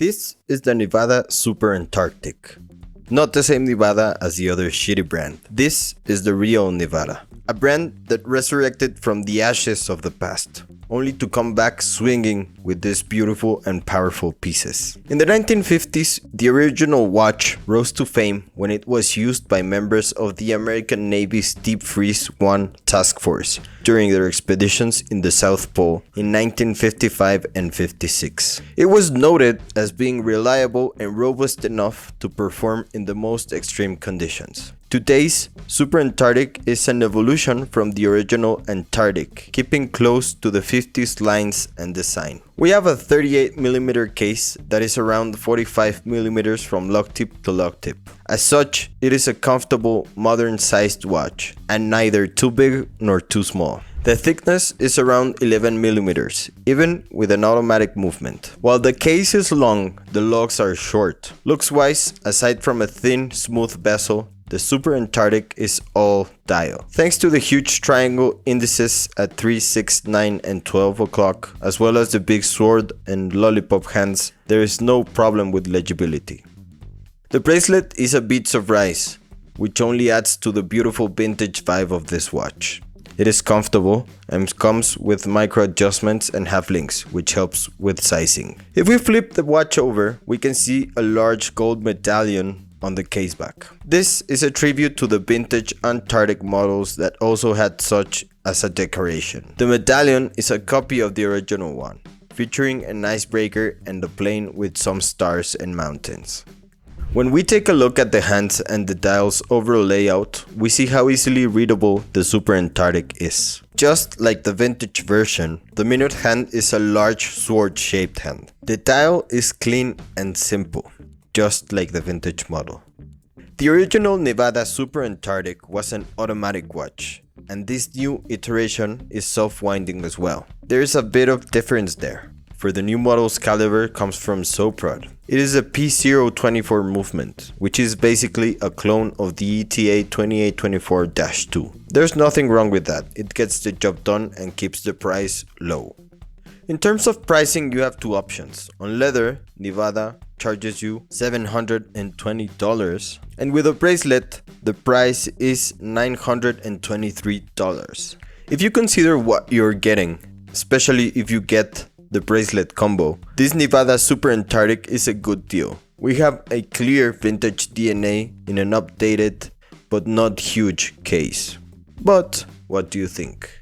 This is the Nivada Super Antarctic. Not the same Nivada as the other shitty brand. This is the real Nivada. A brand that resurrected from the ashes of the past, only to come back swinging with these beautiful and powerful pieces. In the 1950s, the original watch rose to fame when it was used by members of the American Navy's Deep Freeze 1 task force during their expeditions in the South Pole in 1955 and 56. It was noted as being reliable and robust enough to perform in the most extreme conditions. Today's Super Antarctic is an evolution from the original Antarctic, keeping close to the 50s lines and design. We have a 38mm case that is around 45mm from lock tip to lock tip. As such, it is a comfortable, modern-sized watch, and neither too big nor too small. The thickness is around 11mm, even with an automatic movement. While the case is long, the lugs are short. Looks-wise, aside from a thin, smooth bezel, the Super Antarctic is all dial. Thanks to the huge triangle indices at 3, 6, 9 and 12 o'clock, as well as the big sword and lollipop hands, there is no problem with legibility. The bracelet is a bit of rice, which only adds to the beautiful vintage vibe of this watch. It is comfortable and comes with micro adjustments and half links, which helps with sizing. If we flip the watch over, we can see a large gold medallion on the case back. This is a tribute to the vintage Antarctic models that also had such as a decoration. The medallion is a copy of the original one, featuring an icebreaker and a plane with some stars and mountains. When we take a look at the hands and the dial's overall layout, we see how easily readable the Super Antarctic is. Just like the vintage version, the minute hand is a large sword-shaped hand. The dial is clean and simple, just like the vintage model. The original Nivada Super Antarctic was an automatic watch, and this new iteration is self-winding as well. There is a bit of difference there, for the new model's caliber comes from Soprod. It is a P024 movement, which is basically a clone of the ETA 2824-2. There's nothing wrong with that, it gets the job done and keeps the price low. In terms of pricing, you have two options. On leather, Nivada charges you $720, and with a bracelet, the price is $923. If you consider what you're getting, especially if you get the bracelet combo, this Nivada Super Antarctic is a good deal. We have a clear vintage DNA in an updated but not huge case. But what do you think?